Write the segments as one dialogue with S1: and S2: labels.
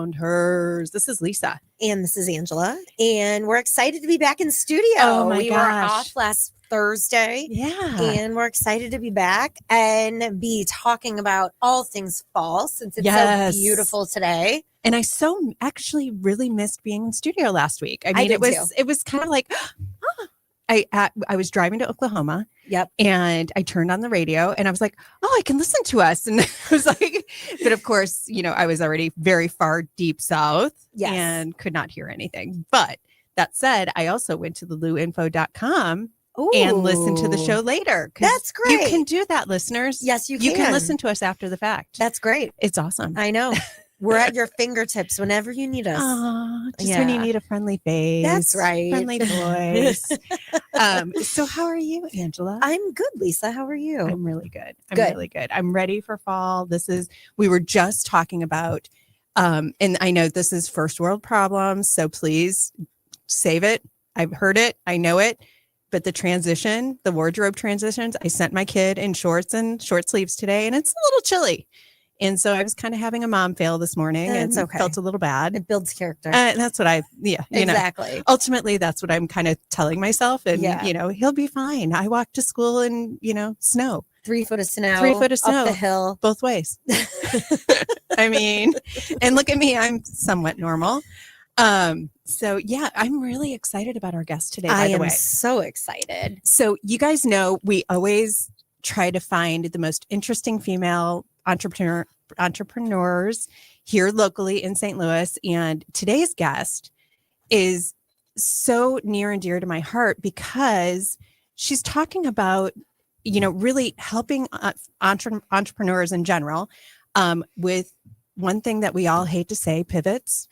S1: found hers. This is Lisa.
S2: And this is Angela. And we're excited to be back in studio.
S1: Oh my
S2: we
S1: gosh.
S2: were off last Thursday.
S1: Yeah.
S2: And we're excited to be back and be talking about all things fall since it's so beautiful today.
S1: And I actually really missed being in studio last week. I mean, it was kind of like, I was driving to Oklahoma.
S2: Yep.
S1: And I turned on the radio and I was like, oh, I can listen to us. And I was like, but of course, you know, I was already very far deep south and could not hear anything. But that said, I also went to the luinfo.com and listened to the show later.
S2: That's great.
S1: You can do that, listeners.
S2: Yes, you can.
S1: You can listen to us after the fact.
S2: That's great.
S1: It's awesome.
S2: I know. We're at your fingertips whenever you need us.
S1: Just when you need a friendly face.
S2: That's right.
S1: Friendly voice. So how are you, Angela?
S2: I'm good, Lisa. How are you?
S1: I'm really good. Really good. I'm ready for fall. We were just talking about, and I know this is first world problems, so please save it. I've heard it. I know it. But the wardrobe transitions, I sent my kid in shorts and short sleeves today, and it's a little chilly. And so I was kind of having a mom fail this morning and felt a little bad.
S2: It builds character.
S1: That's what
S2: exactly.
S1: Ultimately, that's what I'm kind of telling myself. And, you know, he'll be fine. I walked to school in, snow.
S2: 3 foot of snow.
S1: 3 foot of snow.
S2: Up the hill.
S1: Both ways. I mean, and look at me. I'm somewhat normal. So yeah, I'm really excited about our guest today, by the way.
S2: I am so excited.
S1: So you guys know, we always try to find the most interesting female entrepreneurs here locally in St. Louis. And today's guest is so near and dear to my heart because she's talking about, really helping entrepreneurs in general with one thing that we all hate to say, pivots.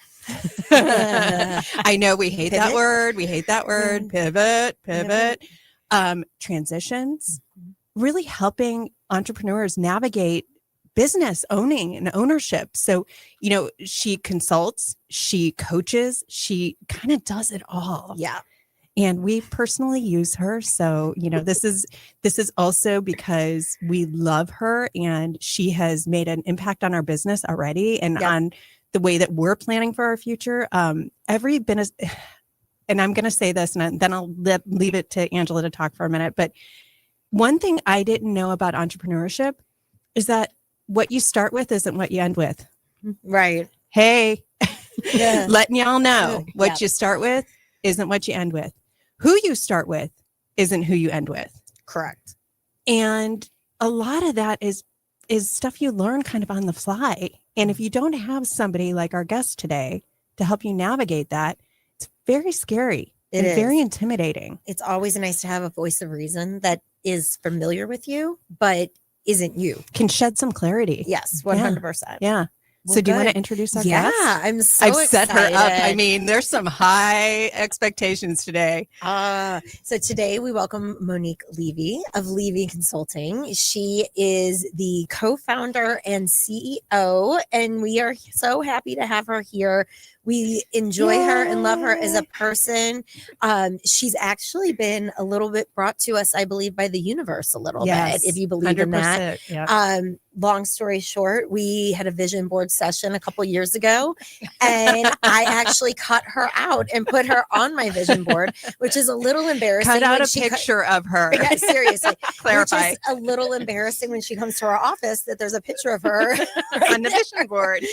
S1: I know we hate that word. We hate that word. Pivot. Transitions, really helping entrepreneurs navigate business owning and ownership. So, she consults, she coaches, she kind of does it all.
S2: Yeah.
S1: And we personally use her. So, this is also because we love her and she has made an impact on our business already and on the way that we're planning for our future. Every business, and I'm going to say this and then I'll leave it to Angela to talk for a minute. But one thing I didn't know about entrepreneurship is that what you start with isn't what you end with.
S2: Right.
S1: Hey, letting y'all know what you start with isn't what you end with. Who you start with isn't who you end with.
S2: Correct.
S1: And a lot of that is stuff you learn kind of on the fly. And if you don't have somebody like our guest today to help you navigate that, it's very scary. It is very intimidating.
S2: It's always nice to have a voice of reason that is familiar with you, but isn't you.
S1: Can shed some clarity.
S2: Yes, 100%.
S1: Yeah. So do you want to introduce our guest?
S2: Yeah, I'm so
S1: I've
S2: excited.
S1: set her up. I mean, there's some high expectations today.
S2: So today we welcome Monique Levy of Levy Consulting. She is the co-founder and CEO, and we are so happy to have her here. We enjoy her and love her as a person. She's actually been a little bit brought to us, I believe, by the universe a little bit, if you believe in that.
S1: Yeah.
S2: Long story short, we had a vision board session a couple years ago, and I actually cut her out and put her on my vision board, which is a little embarrassing.
S1: Cut out a picture of her.
S2: Yeah, seriously.
S1: Clarify.
S2: Which is a little embarrassing when she comes to our office that there's a picture of her
S1: on the vision board.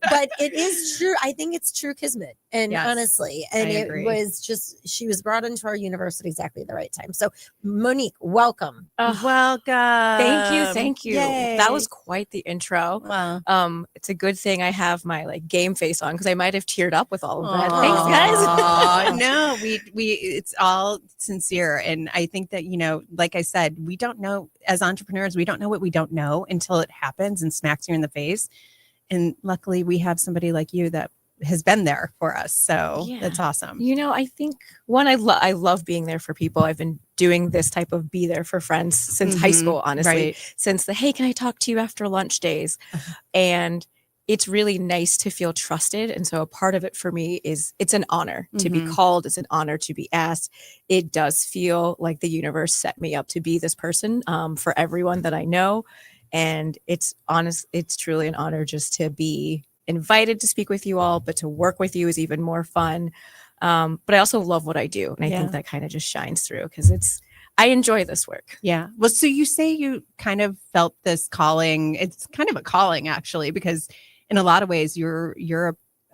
S2: But it is true. I think it's true kismet. And honestly, and it was just, she was brought into our universe at exactly the right time. So Monique, welcome.
S1: Welcome.
S3: Thank you.
S1: Yay.
S3: That was quite the intro.
S1: Wow.
S3: It's a good thing I have my game face on because I might have teared up with all of that.
S1: Aww.
S3: Thanks, guys.
S1: No, we it's all sincere. And I think that, like I said, we don't know, as entrepreneurs, we don't know what we don't know until it happens and smacks you in the face. And luckily we have somebody like you that has been there for us. So that's awesome.
S3: I think I love being there for people. I've been doing this type of be there for friends since high school, honestly, since the, hey, can I talk to you after lunch days? And it's really nice to feel trusted. And so a part of it for me is it's an honor to be called. It's an honor to be asked. It does feel like the universe set me up to be this person for everyone that I know. And it's truly an honor just to be invited to speak with you all, but to work with you is even more fun. But I also love what I do. And I think that kind of just shines through because I enjoy this work.
S1: Yeah. Well, so you say you kind of felt this calling. It's kind of a calling actually, because in a lot of ways you're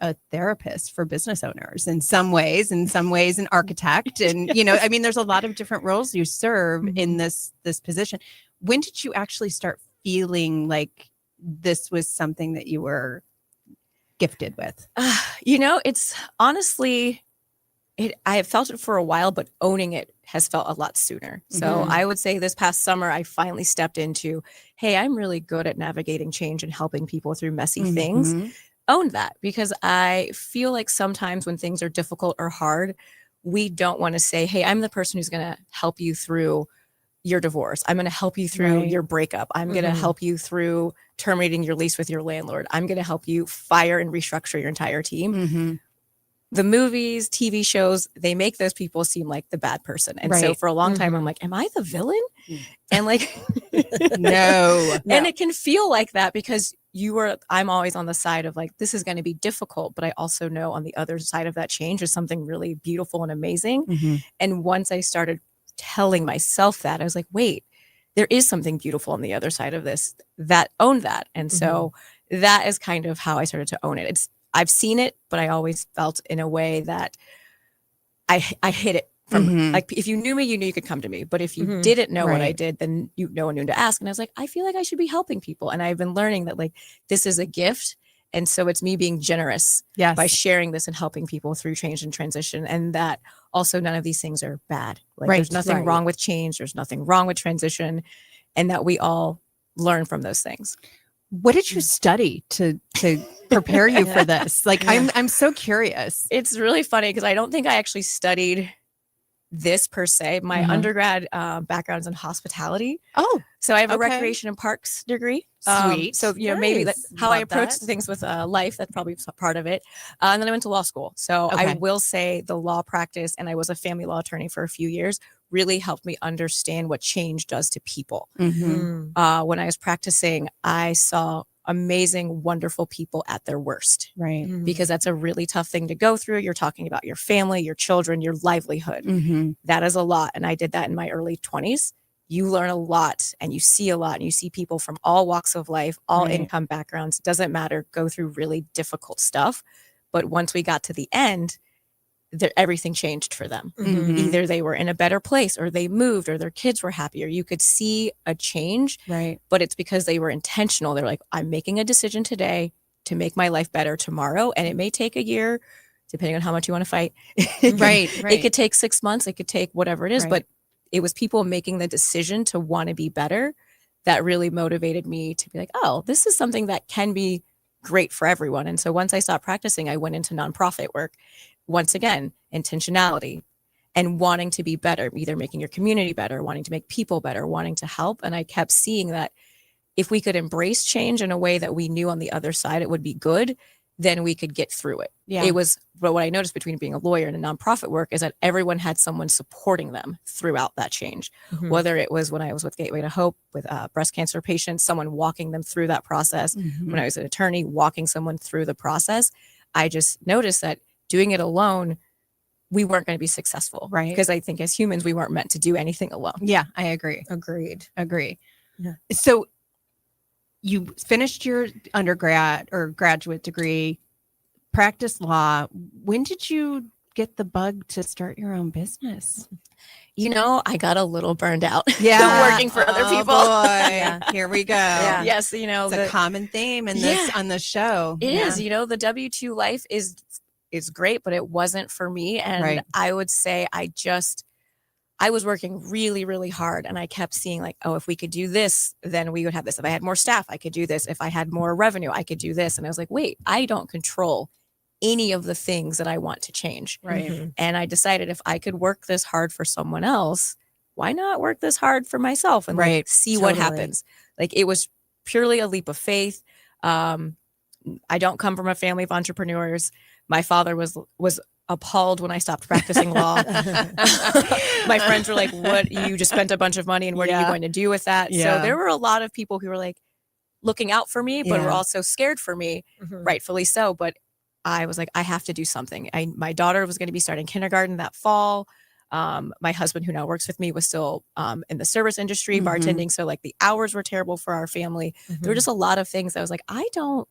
S1: a therapist for business owners in some ways an architect. And, I mean, there's a lot of different roles you serve in this position. When did you actually start feeling like this was something that you were gifted with?
S3: It's honestly, I have felt it for a while, but owning it has felt a lot sooner. So I would say this past summer, I finally stepped into, hey, I'm really good at navigating change and helping people through messy things. Own that, because I feel like sometimes when things are difficult or hard, we don't want to say, hey, I'm the person who's going to help you through your divorce. I'm going to help you through your breakup. I'm going to help you through terminating your lease with your landlord. I'm going to help you fire and restructure your entire team. The movies, TV shows, they make those people seem like the bad person. And so for a long time, I'm like, am I the villain? And like,
S1: no.
S3: And it can feel like that because I'm always on the side of like, this is going to be difficult, but I also know on the other side of that change is something really beautiful and amazing. And once I started telling myself that, I was like, wait, there is something beautiful on the other side of this, that own that. And so that is kind of how I started to own it. I've seen it, but I always felt in a way that I hid it from, like, if you knew me, you knew you could come to me. But if you didn't know what I did, then no one knew to ask. And I was like, I feel like I should be helping people. And I've been learning that like, this is a gift. And so it's me being generous by sharing this and helping people through change and transition. And that also none of these things are bad. Like there's nothing wrong with change. There's nothing wrong with transition. And that we all learn from those things.
S1: What did you study to prepare you for this? Like, I'm so curious.
S3: It's really funny because I don't think I actually studied this per se. My undergrad background is in hospitality.
S1: Oh,
S3: so I have a recreation and parks degree.
S1: Sweet.
S3: So, maybe that's how I approach things with life. That's probably part of it. And then I went to law school. So I will say the law practice, and I was a family law attorney for a few years, really helped me understand what change does to people. When I was practicing, I saw amazing, wonderful people at their worst.
S1: Right.
S3: Because that's a really tough thing to go through. You're talking about your family, your children, your livelihood. That is a lot. And I did that in my early 20s. You learn a lot and you see a lot and you see people from all walks of life, all income backgrounds. It doesn't matter, go through really difficult stuff. But once we got to the end, everything changed for them. Either they were in a better place or they moved or their kids were happier. You could see a change, but it's because they were intentional. They're like, I'm making a decision today to make my life better tomorrow. And it may take a year, depending on how much you want to fight. It could take 6 months. It could take whatever it is, but it was people making the decision to want to be better that really motivated me to be like, oh, this is something that can be great for everyone. And so once I stopped practicing, I went into nonprofit work. Once again, intentionality and wanting to be better, either making your community better, wanting to make people better, wanting to help. And I kept seeing that if we could embrace change in a way that we knew on the other side it would be good, then we could get through it. But what I noticed between being a lawyer and a nonprofit work is that everyone had someone supporting them throughout that change. Whether it was when I was with Gateway to Hope with breast cancer patients, someone walking them through that process. When I was an attorney, walking someone through the process, I just noticed that doing it alone, we weren't going to be successful. Because I think as humans, we weren't meant to do anything alone.
S1: Yeah, I agree.
S2: Agree.
S1: Yeah. So you finished your undergrad or graduate degree, practiced law. When did you get the bug to start your own business?
S3: I got a little burned out. Working for other people.
S1: Boy. Here we go.
S3: Yes,
S1: it's a common theme in this on the show.
S3: It is. The W-2 life is great, but it wasn't for me. And I would say I was working really, really hard, and I kept seeing like, oh, if we could do this, then we would have this. If I had more staff, I could do this. If I had more revenue, I could do this. And I was like, wait, I don't control any of the things that I want to change. And I decided if I could work this hard for someone else, why not work this hard for myself and see what happens? Like it was purely a leap of faith. I don't come from a family of entrepreneurs. My father was appalled when I stopped practicing law. My friends were like, what? You just spent a bunch of money and what are you going to do with that? So there were a lot of people who were like, looking out for me, but were also scared for me, rightfully so. But I was like, I have to do something. My daughter was going to be starting kindergarten that fall. My husband, who now works with me, was still in the service industry, bartending. So like the hours were terrible for our family. There were just a lot of things that I was like, I don't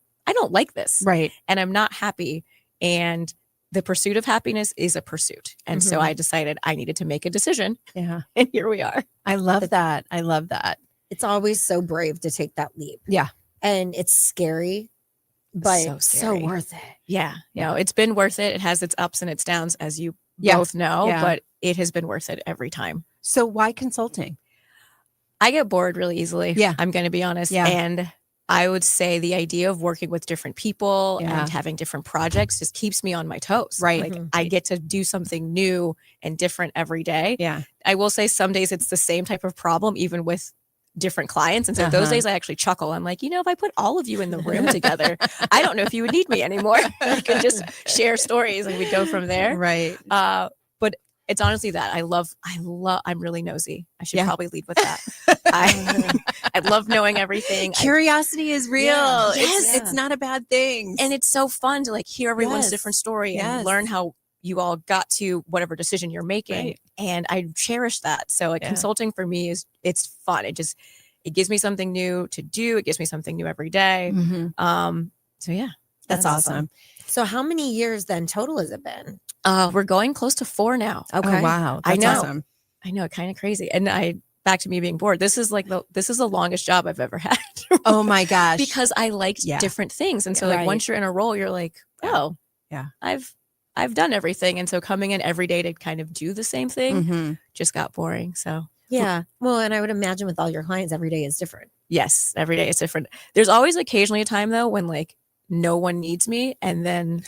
S3: like this.
S1: Right.
S3: And I'm not happy. And the pursuit of happiness is a pursuit. And so I decided I needed to make a decision.
S1: Yeah.
S3: And here we are.
S1: I love that. I love that.
S2: It's always so brave to take that leap.
S1: Yeah.
S2: And it's scary, but so worth it.
S3: Yeah. It's been worth it. It has its ups and its downs, as you both know, but it has been worth it every time.
S1: So why consulting?
S3: I get bored really easily.
S1: Yeah.
S3: I'm going to be honest.
S1: Yeah.
S3: And I would say the idea of working with different people and having different projects just keeps me on my toes.
S1: Right.
S3: Like I get to do something new and different every day.
S1: Yeah.
S3: I will say some days it's the same type of problem, even with different clients. And so those days I actually chuckle. I'm like, if I put all of you in the room together, I don't know if you would need me anymore. We could just share stories and we go from there.
S1: Right.
S3: But it's honestly that I'm really nosy. I should probably lead with that. I love knowing everything.
S1: Curiosity is real.
S3: Yeah.
S1: It's not a bad thing.
S3: And it's so fun to like hear everyone's different story and learn how you all got to whatever decision you're making. Right. And I cherish that. So like consulting for me it's fun. It gives me something new to do. It gives me something new every day. So yeah,
S1: that's awesome.
S2: So how many years then total has it been?
S3: We're going close to 4 now.
S2: Okay.
S1: Oh, wow. That's
S3: I know.
S1: Awesome.
S3: I know, kind of crazy. And back to me being bored. This is the longest job I've ever had.
S1: Oh my gosh.
S3: Because I liked different things. And so like once you're in a role, you're like, oh
S1: yeah,
S3: I've done everything. And so coming in every day to kind of do the same thing just got boring. So
S2: yeah. Well, and I would imagine with all your clients, every day is different.
S3: yes, every day is different. There's always occasionally a time though when like no one needs me, and then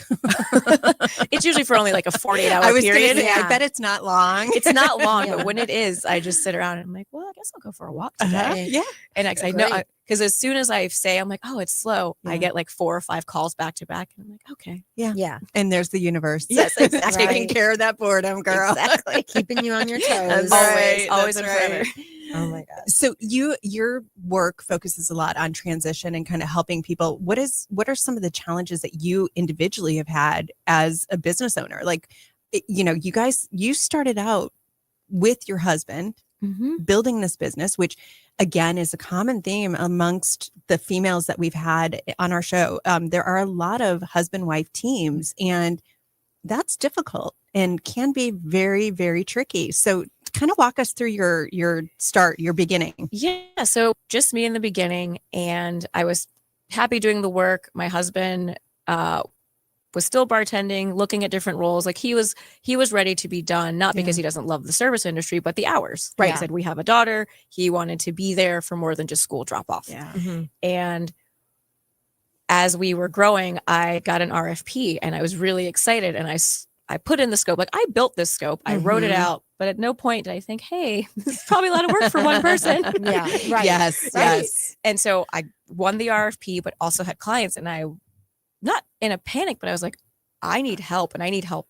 S3: it's usually for only like a 48-hour
S1: I was
S3: period.
S1: gonna say, I bet it's not long.
S3: It's not long, but when it is, I just sit around and I'm like, well, I guess I'll go for a walk today.
S1: Yeah.
S3: And I know, because as soon as I say, I'm like, oh, it's slow, I get like 4 or 5 calls back to back. And I'm like, okay.
S1: Yeah.
S2: Yeah.
S1: And there's the universe.
S3: Yes, exactly.
S1: Taking care of that boredom, girl.
S3: Exactly.
S2: Keeping you on your toes.
S1: That's right.
S3: Always
S1: That's
S3: and forever.
S2: Oh my God.
S1: So your work focuses a lot on transition and kind of helping people. What are some of the challenges that you individually have had as a business owner? Like, you started out with your husband building this business, which again is a common theme amongst the females that we've had on our show. There are a lot of husband-wife teams, and that's difficult and can be very, very tricky. So kind of walk us through your start, your beginning.
S3: Yeah. So just me in the beginning, and I was happy doing the work. My husband was still bartending, looking at different roles. Like he was ready to be done, not because he doesn't love the service industry, but the hours. Right. He said, we have a daughter. He wanted to be there for more than just school drop off.
S1: Yeah.
S3: And as we were growing, I got an RFP and I was really excited. And I put in the scope, like I built this scope, I wrote it out, but at no point did I think, hey, this is probably a lot of work for one person.
S2: Yeah. Right.
S1: Yes.
S2: Right.
S1: Yes.
S3: And so I won the RFP, but also had clients, and I, not in a panic, but I was like, I need help, and I need help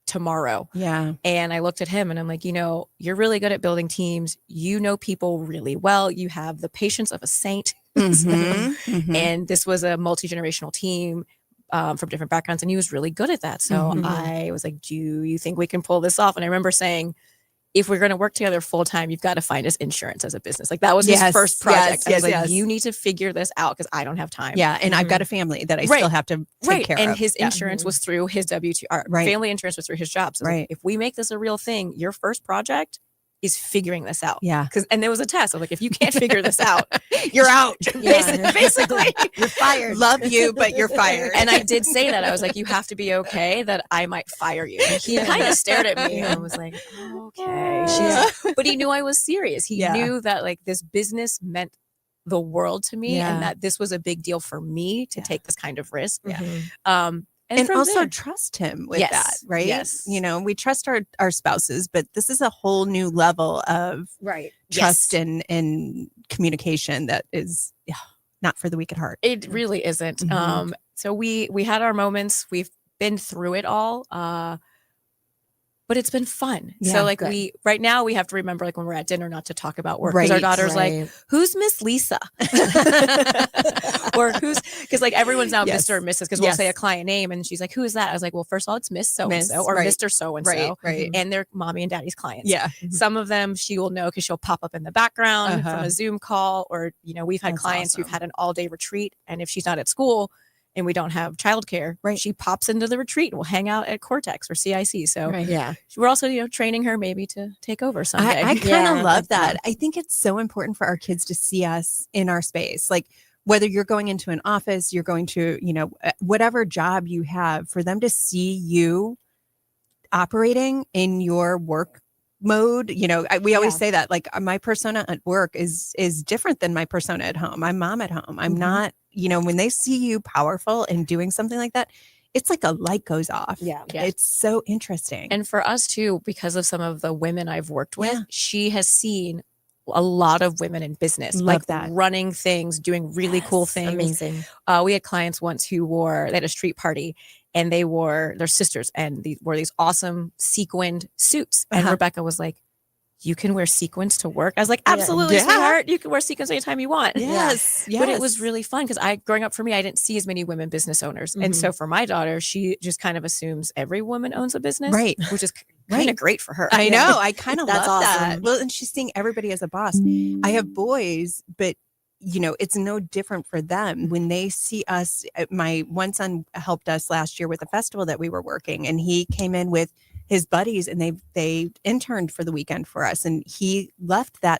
S3: tomorrow.
S1: Yeah.
S3: And I looked at him and I'm like, you're really good at building teams. You know people really well. You have the patience of a saint. And this was a multi-generational team from different backgrounds, and he was really good at that. So I was like, do you think we can pull this off? And I remember saying, if we're going to work together full time, you've got to find us insurance as a business. Like that was his first project. I was like, you need to figure this out because I don't have time.
S1: Yeah. And I've got a family that I still have to take care of.
S3: And his insurance was through his W-2. Our family insurance was through his job. So like, if we make this a real thing, your first project is figuring this out.
S1: Yeah.
S3: And there was a test. I was like, if you can't figure this out,
S1: you're out.
S3: Basically,
S2: you're fired.
S1: Love you, but you're fired.
S3: And I did say that. I was like, you have to be okay that I might fire you. And he kind of stared at me and was like, okay. But he knew I was serious. He knew that like this business meant the world to me and that this was a big deal for me to take this kind of risk. And
S1: also trust him with that, right?
S3: Yes.
S1: We trust our spouses, but this is a whole new level of trust and communication that is not for the weak at heart.
S3: It really isn't. So we had our moments. We've been through it all. but it's been fun.
S1: Yeah,
S3: so like
S2: good.
S3: right now we have to remember like when we're at dinner not to talk about work because our daughter's like, who's Miss Lisa? Or because like everyone's now
S1: Yes.
S3: Mr. or Mrs. because we'll say a client name and she's like, who is that? I was like, well, first of all, it's Miss so-and-so or Mr. So-and-so and they're mommy and daddy's clients.
S1: Yeah.
S3: Some of them she will know because she'll pop up in the background from a Zoom call or, you know, we've had clients who've had an all-day retreat and if she's not at school and we don't have childcare, she pops into the retreat and we'll hang out at Cortex or CIC. So we're also, you know, training her maybe to take over someday.
S1: I kind of love that. I think it's so important for our kids to see us in our space. Like whether you're going into an office, you're going to, you know, whatever job you have, for them to see you operating in your work mode. You know, we always say that like my persona at work is different than my persona at home. I'm mom at home. I'm not, you know, when they see you powerful and doing something like that, it's like a light goes off. Yeah. It's so interesting.
S3: And for us too, because of some of the women I've worked with, she has seen a lot of women in business, like that, running things, doing really cool things.
S2: Amazing.
S3: We had clients once who they had a street party and they wore, their sisters, and they wore these awesome sequined suits. And Rebecca was like, you can wear sequins to work. I was like, absolutely, sweetheart. You can wear sequins anytime you want.
S1: Yes.
S3: But it was really fun because growing up for me, I didn't see as many women business owners. And so for my daughter, she just kind of assumes every woman owns a business, which is kind of great for her.
S1: I know. I kind of love
S2: awesome.
S1: that. Well, and she's seeing everybody as a boss. I have boys, but you know, it's no different for them when they see us. My one son helped us last year with a festival that we were working, and he came in with his buddies and they interned for the weekend for us. And he left that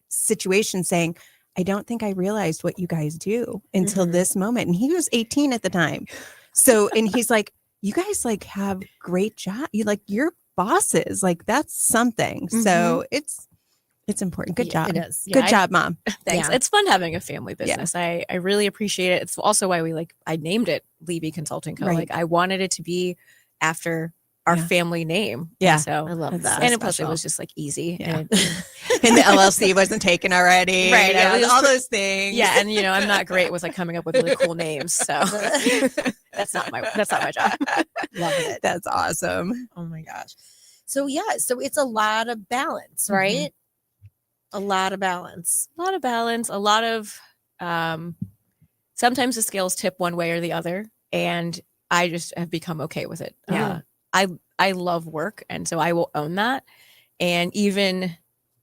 S1: situation saying, I don't think I realized what you guys do until this moment. And he was 18 at the time. So, and he's like, you guys like have great job. You like you're bosses. Like that's something. So it's important. Good job.
S2: It is.
S1: Good job, Mom.
S3: Thanks. It's fun having a family business. I really appreciate it. It's also why I named it Levy Consulting Co. Like I wanted it to be after our family name.
S1: Yeah.
S3: And so
S2: I love that.
S3: And plus it was just like easy.
S1: Yeah. And the LLC wasn't taken already.
S3: Right.
S1: All those things.
S3: Yeah. And you know, I'm not great with like coming up with really cool names. So that's not my job.
S2: Love it.
S1: That's awesome.
S2: Oh my gosh. So so it's a lot of balance, right? A lot of balance.
S3: A lot of sometimes the scales tip one way or the other. And I just have become okay with it.
S1: Yeah.
S3: I love work. And so I will own that. And even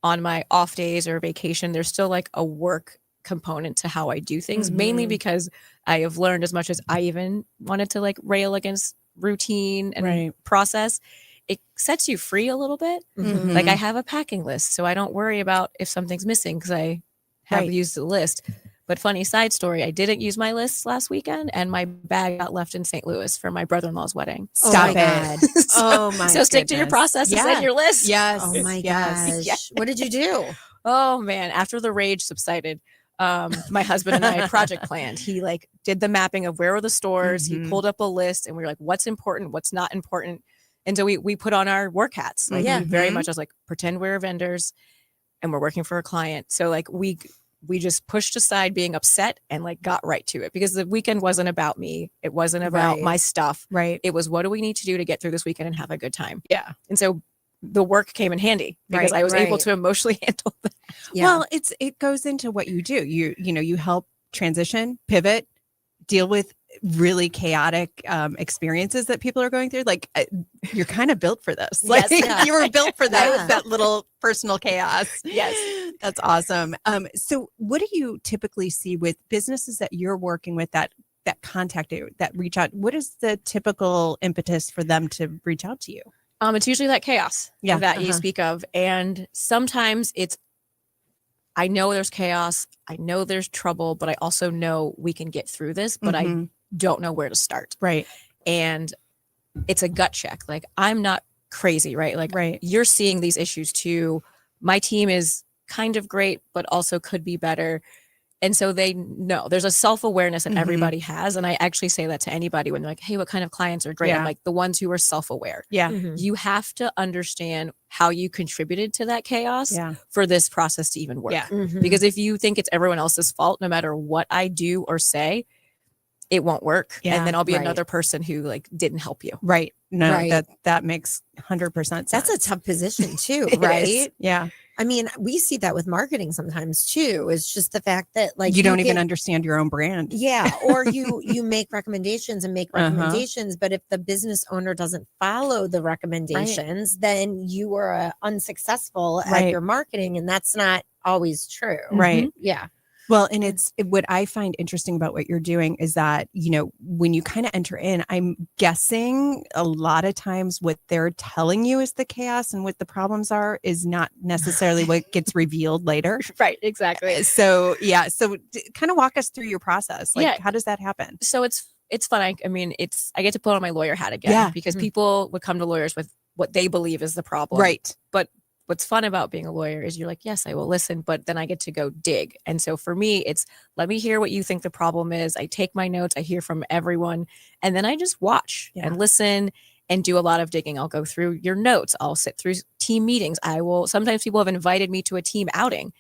S3: on my off days or vacation, there's still like a work component to how I do things, mainly because I have learned, as much as I even wanted to like rail against routine and process, it sets you free a little bit. Like I have a packing list, so I don't worry about if something's missing because I have used the list. But funny side story, I didn't use my list last weekend and my bag got left in St. Louis for my brother-in-law's wedding.
S1: Stop it. Oh my
S3: So stick to your processes and your list.
S1: Yes.
S2: Oh my gosh. What did you do?
S3: Oh man, after the rage subsided, my husband and I project planned. He like did the mapping of where were the stores. He pulled up a list and we were like, what's important, what's not important. And so we put on our work hats. Like we very much as like pretend we're vendors and we're working for a client. So like we just pushed aside being upset and like got right to it because the weekend wasn't about me. It wasn't about my stuff.
S1: Right.
S3: It was what do we need to do to get through this weekend and have a good time.
S1: Yeah.
S3: And so the work came in handy because I was able to emotionally handle that.
S1: Yeah. Well, it goes into what you do. You help transition, pivot, deal with really chaotic experiences that people are going through. Like you're kind of built for this. Like you were built for that little personal chaos.
S3: Yes.
S1: That's awesome. So what do you typically see with businesses that you're working with that contact you, that reach out? What is the typical impetus for them to reach out to you?
S3: It's usually that chaos that you speak of. And sometimes I know there's chaos. I know there's trouble, but I also know we can get through this, but I don't know where to start.
S1: Right.
S3: And it's a gut check. Like I'm not crazy, right? Like you're seeing these issues too. My team is kind of great, but also could be better. And so they know there's a self-awareness that everybody has. And I actually say that to anybody when they're like, hey, what kind of clients are great? I'm like, the ones who are self-aware.
S1: Yeah.
S3: You have to understand how you contributed to that chaos for this process to even work.
S1: Yeah.
S3: Because if you think it's everyone else's fault, no matter what I do or say, it won't work.
S1: Yeah,
S3: and then I'll be
S2: right.
S3: another person who like didn't help you.
S1: Right. No,
S2: Right.
S1: that makes 100% sense.
S2: That's a tough position too,
S3: It
S2: right?
S3: is.
S1: Yeah.
S2: I mean, we see that with marketing sometimes too. It's just the fact that like
S1: You don't even
S2: can-
S1: understand your own brand.
S2: Yeah, or you make recommendations and make recommendations, but if the business owner doesn't follow the recommendations, then you are unsuccessful at
S1: Right.
S2: your marketing, and that's not always true.
S1: Right.
S2: Yeah.
S1: Well, and what I find interesting about what you're doing is that, when you kind of enter in, I'm guessing a lot of times what they're telling you is the chaos and what the problems are is not necessarily what gets revealed later.
S3: Right. Exactly.
S1: So, yeah. So kind of walk us through your process. Like,
S3: Yeah.
S1: how does that happen?
S3: So it's fun. I mean, I get to put on my lawyer hat again,
S1: Yeah.
S3: because people would come to lawyers with what they believe is the problem.
S1: Right.
S3: But what's fun about being a lawyer is you're like, yes, I will listen, but then I get to go dig. And so for me, it's let me hear what you think the problem is. I take my notes, I hear from everyone, and then I just watch and listen and do a lot of digging. I'll go through your notes. I'll sit through team meetings. Sometimes people have invited me to a team outing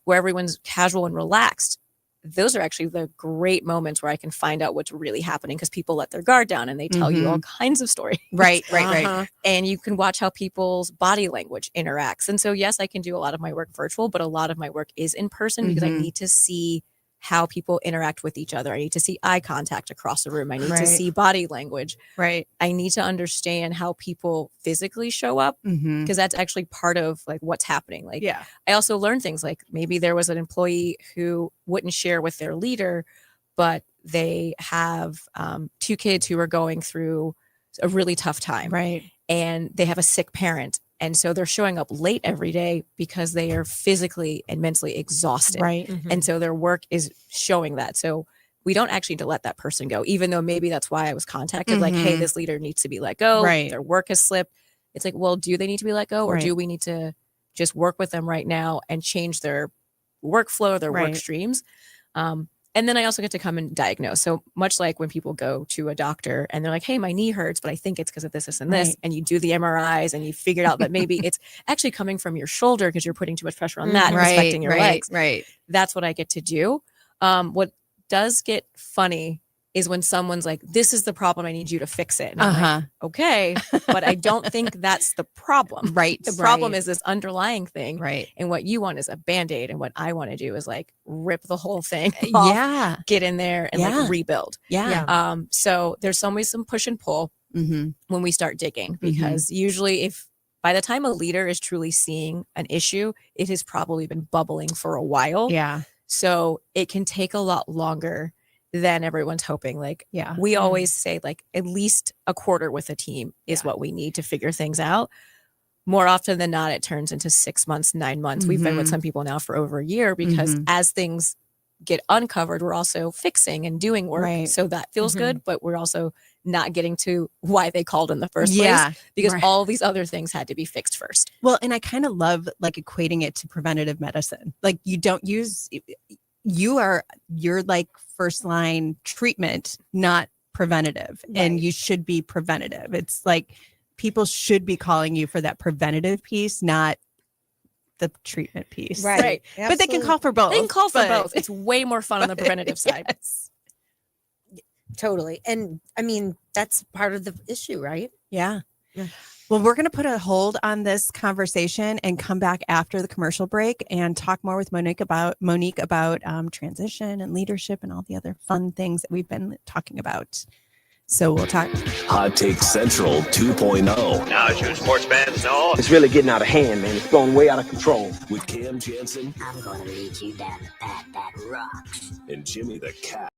S3: where everyone's casual and relaxed. Those are actually the great moments where I can find out what's really happening, because people let their guard down and they tell you all kinds of stories.
S1: Right. Right.
S3: And you can watch how people's body language interacts. And so, yes, I can do a lot of my work virtual, but a lot of my work is in person because I need to see how people interact with each other. I need to see eye contact across the room. I need to see body language.
S1: Right.
S3: I need to understand how people physically show up, because that's actually part of like what's happening. Like, I also learned things like maybe there was an employee who wouldn't share with their leader, but they have 2 kids who are going through a really tough time.
S1: Right.
S3: And they have a sick parent. And so they're showing up late every day because they are physically and mentally exhausted.
S1: Right.
S3: And so their work is showing that. So we don't actually need to let that person go, even though maybe that's why I was contacted. Like, hey, this leader needs to be let go.
S1: Right.
S3: Their work has slipped. It's like, well, do they need to be let go, or do we need to just work with them right now and change their workflow, their work streams? And then I also get to come and diagnose. So much like when people go to a doctor and they're like, hey, my knee hurts, but I think it's because of this, this, and this. And you do the MRIs and you figured out that maybe it's actually coming from your shoulder because you're putting too much pressure on that and it's affecting your legs.
S1: Right.
S3: That's what I get to do. What does get funny is when someone's like, this is the problem, I need you to fix it. And I'm like, okay, but I don't think that's the problem.
S1: Right.
S3: The problem is this underlying thing.
S1: Right.
S3: And what you want is a Band-Aid. And what I want to do is like rip the whole thing off, get in there and like rebuild. So there's always some push and pull when we start digging, because usually if by the time a leader is truly seeing an issue, it has probably been bubbling for a while.
S1: Yeah.
S3: So it can take a lot longer than everyone's hoping. Like, we always say like at least a quarter with a team is what we need to figure things out. More often than not, it turns into 6 months, 9 months. We've been with some people now for over a year, because as things get uncovered, we're also fixing and doing work. So that feels good, but we're also not getting to why they called in the first place, because all these other things had to be fixed first.
S1: Well, and I kind of love like equating it to preventative medicine. Like you're like first line treatment, not preventative. And you should be preventative. It's like people should be calling you for that preventative piece, not the treatment piece.
S2: Right.
S1: But they can call for both.
S3: They can call for both. It's way more fun on the preventative side.
S2: Totally. And I mean, that's part of the issue, right?
S1: Yeah. Well, we're going to put a hold on this conversation and come back after the commercial break and talk more with Monique about transition and leadership and all the other fun things that we've been talking about. So we'll talk.
S4: Hot Take Central 2.0.
S5: Now, as you sports fans know,
S6: it's really getting out of hand, man. It's going way out of control.
S4: With Cam Jansen.
S7: I'm going to lead you down the path that rocks.
S4: And Jimmy the Cat.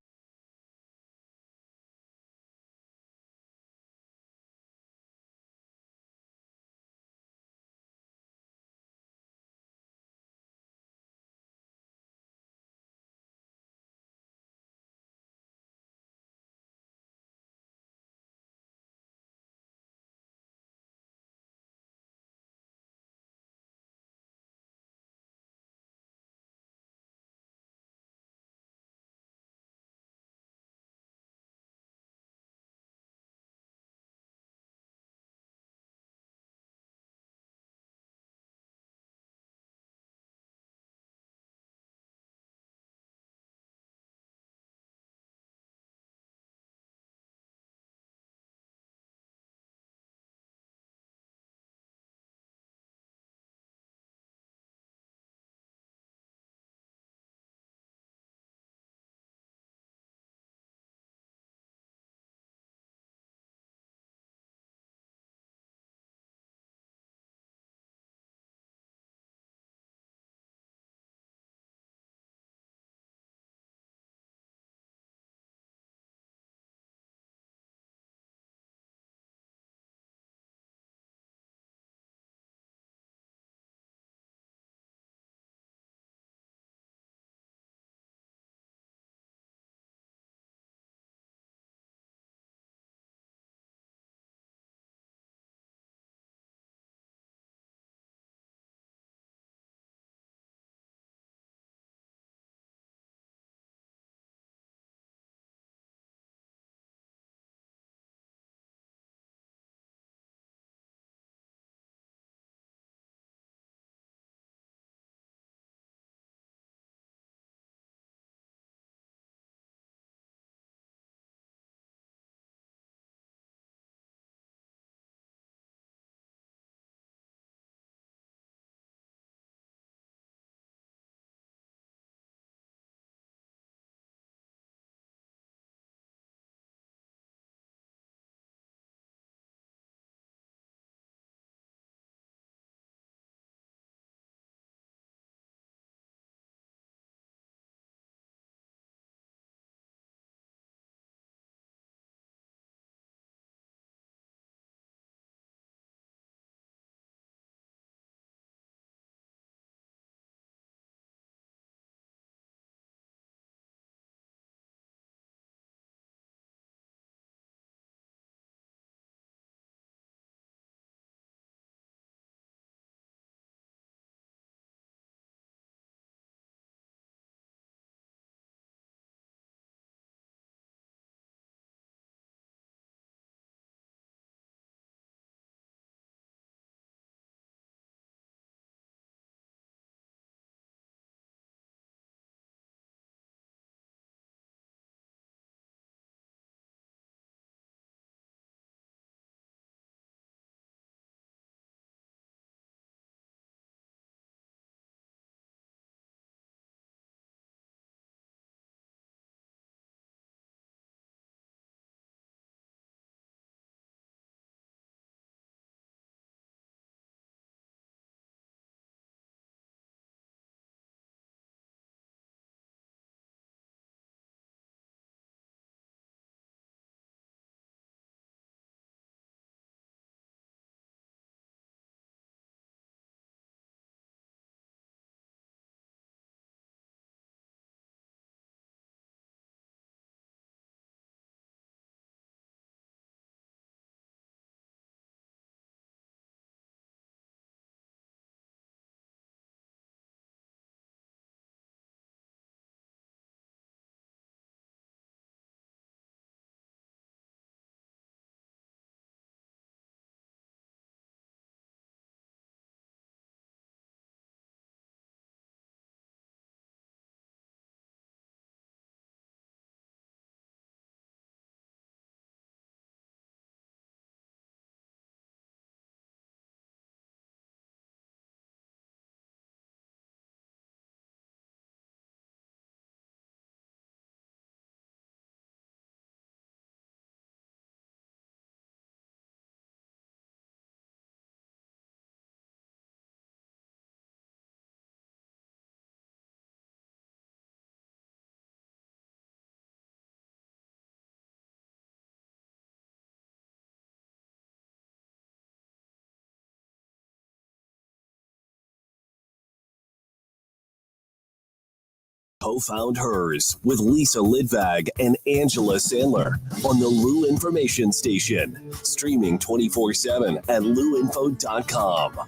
S4: Co-found Hers with Lisa Lidvag and Angela Sandler on the Lou Information Station. Streaming 24/7 at louinfo.com.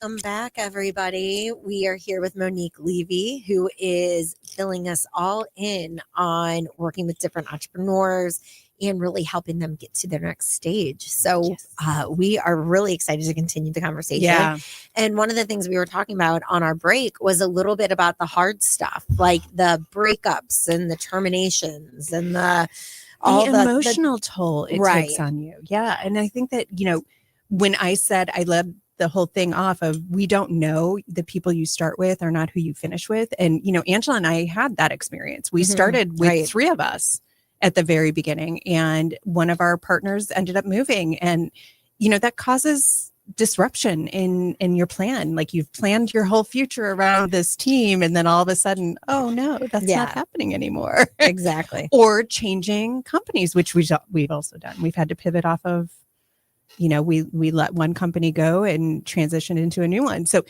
S2: Welcome back, everybody. We are here with Monique Levy, who is filling us all in on working with different entrepreneurs and really helping them get to their next stage. So we are really excited to continue the conversation.
S1: Yeah.
S2: And one of the things we were talking about on our break was a little bit about the hard stuff, like the breakups and the terminations and the
S1: emotional toll it
S2: Right.
S1: takes on you. Yeah. And I think that, when I said I led the whole thing off of, we don't know the people you start with are not who you finish with. And, Angela and I had that experience. We started with 3 of us at the very beginning, and one of our partners ended up moving. And, that causes disruption in your plan. Like, you've planned your whole future around this team, and then all of a sudden, oh no, that's not happening anymore.
S2: Exactly.
S1: Or changing companies, which we've also done. We've had to pivot off of, we let one company go and transition into a new one. So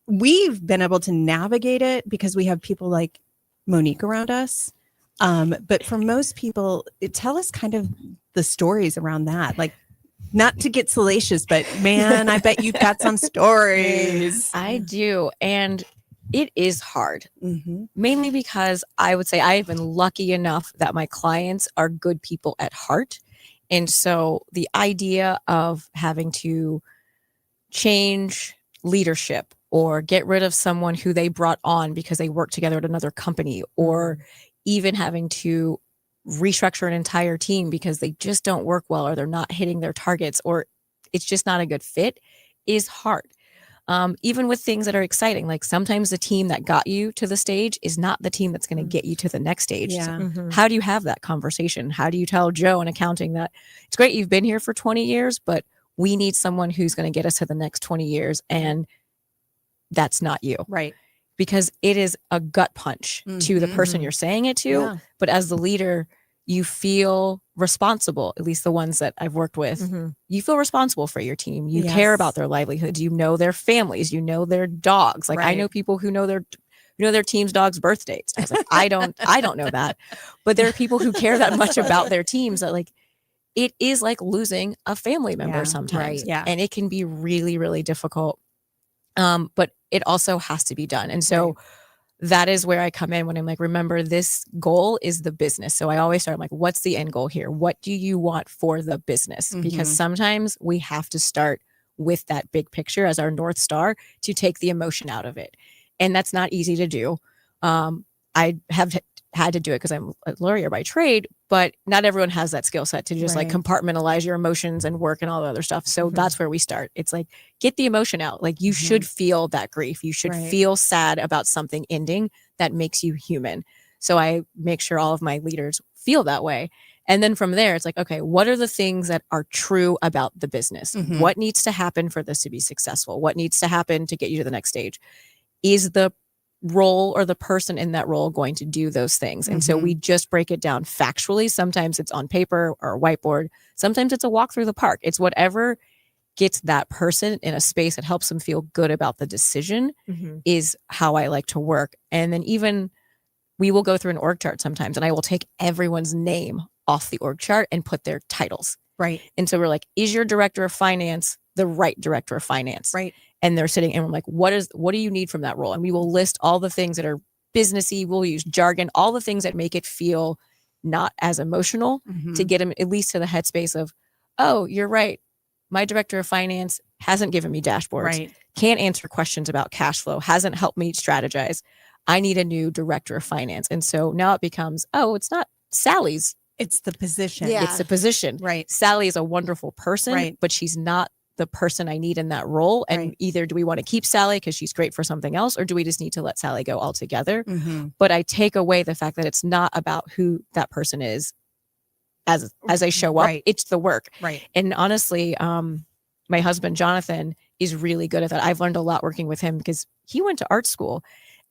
S1: we've been able to navigate it because we have people like Monique around us. But for most people, tell us kind of the stories around that. Like, not to get salacious, but man, I bet you've got some stories.
S3: I do. And it is hard,
S1: Mm-hmm.
S3: mainly because I would say I've been lucky enough that my clients are good people at heart. And so the idea of having to change leadership or get rid of someone who they brought on because they worked together at another company, or even having to restructure an entire team because they just don't work well, or they're not hitting their targets, or it's just not a good fit, is hard. Even with things that are exciting, like sometimes the team that got you to the stage is not the team that's going to get you to the next stage.
S1: Yeah.
S3: So how do you have that conversation? How do you tell Joe in accounting that it's great you've been here for 20 years, but we need someone who's going to get us to the next 20 years, and that's not you.
S1: Right.
S3: Because it is a gut punch to the person you're saying it to.
S1: Yeah.
S3: But as the leader, you feel responsible, at least the ones that I've worked with. You feel responsible for your team. You care about their livelihoods. You know their families. You know their dogs. Like, I know people who know their team's dog's birth dates. I was like, I don't know that. But there are people who care that much about their teams that, like, it is like losing a family member sometimes.
S1: Yeah.
S3: And it can be really, really difficult. But it also has to be done. And so that is where I come in when I'm like, remember, this goal is the business. So I always start, I'm like, what's the end goal here? What do you want for the business? Because sometimes we have to start with that big picture as our North Star to take the emotion out of it. And that's not easy to do. I have had to do it because I'm a lawyer by trade, but not everyone has that skill set to just like compartmentalize your emotions and work and all the other stuff. So that's where we start. It's like, get the emotion out. Like, you should feel that grief. You should feel sad about something ending. That makes you human. So I make sure all of my leaders feel that way. And then from there, it's like, okay, what are the things that are true about the business? What needs to happen for this to be successful? What needs to happen to get you to the next stage? Is the role or the person in that role going to do those things? And so we just break it down factually. Sometimes it's on paper or a whiteboard. Sometimes it's a walk through the park. It's whatever gets that person in a space that helps them feel good about the decision is how I like to work. And then even we will go through an org chart sometimes, and I will take everyone's name off the org chart and put their titles.
S1: Right.
S3: And so we're like, is your director of finance the right director of finance?
S1: Right.
S3: And they're sitting and we're like, what do you need from that role? And we will list all the things that are businessy. We'll use jargon, all the things that make it feel not as emotional to get them at least to the headspace of, oh, you're right. My director of finance hasn't given me dashboards, can't answer questions about cash flow, hasn't helped me strategize. I need a new director of finance. And so now it becomes, oh, it's not Sally's.
S1: It's the position.
S2: Yeah.
S3: It's the position.
S1: Right.
S3: Sally is a wonderful person, but she's not the person I need in that role. And either do we want to keep Sally because she's great for something else, or do we just need to let Sally go altogether? But I take away the fact that it's not about who that person is as I show up. It's the work.
S1: Right.
S3: And honestly, my husband, Jonathan, is really good at that. I've learned a lot working with him because he went to art school.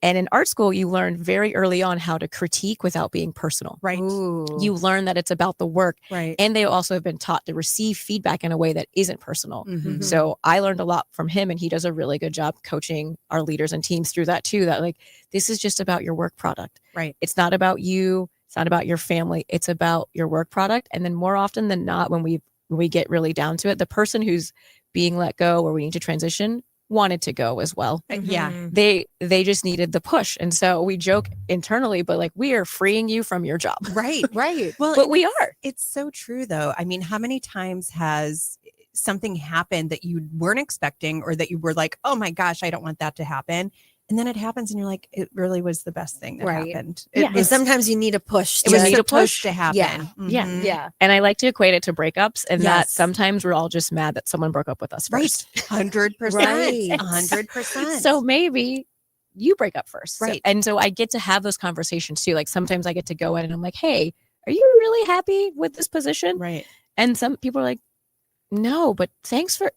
S3: And in art school, you learn very early on how to critique without being personal.
S1: Right.
S3: You learn that it's about the work.
S1: Right.
S3: And they also have been taught to receive feedback in a way that isn't personal.
S1: Mhm.
S3: So I learned a lot from him, and he does a really good job coaching our leaders and teams through that too, that like, this is just about your work product.
S1: Right.
S3: It's not about you. It's not about your family. It's about your work product. And then more often than not, when we get really down to it, the person who's being let go or we need to transition wanted to go as well.
S1: Yeah.
S3: They just needed the push. And so we joke internally, but like, we are freeing you from your job.
S1: Right.
S2: Right.
S1: Well,
S3: But we are.
S1: It's so true though. I mean, how many times has something happened that you weren't expecting or that you were like, oh my gosh, I don't want that to happen. And then it happens and you're like, it really was the best thing that
S2: Right.
S1: happened.
S3: Yeah.
S2: And sometimes you need a push.
S1: It was
S3: need a
S1: supposed
S3: push.
S1: to happen.
S2: Yeah.
S3: Yeah.
S1: Mhm.
S2: Yeah.
S3: And I like to equate it to breakups, and that
S1: Yes.
S3: sometimes we're all just mad that someone broke up with us
S1: Right.
S3: first.
S1: 100%.
S2: Right.
S1: 100%.
S3: So maybe you break up first.
S1: Right.
S3: And so I get to have those conversations too. Like sometimes I get to go in and I'm like, hey, are you really happy with this position?
S1: right.
S3: And some people are like, no, but thanks for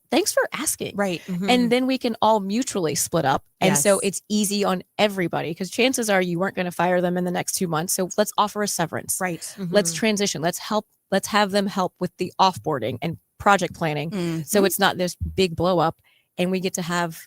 S3: asking.
S1: Right.
S3: And then we can all mutually split up. And so
S1: Yes.
S3: it's easy on everybody, because chances are you weren't going to fire them in the next 2 months. So let's offer a severance.
S1: Right.
S3: Let's transition. Let's have them help with the offboarding and project planning.
S1: Mhm.
S3: So it's not this big blow up, and we get to have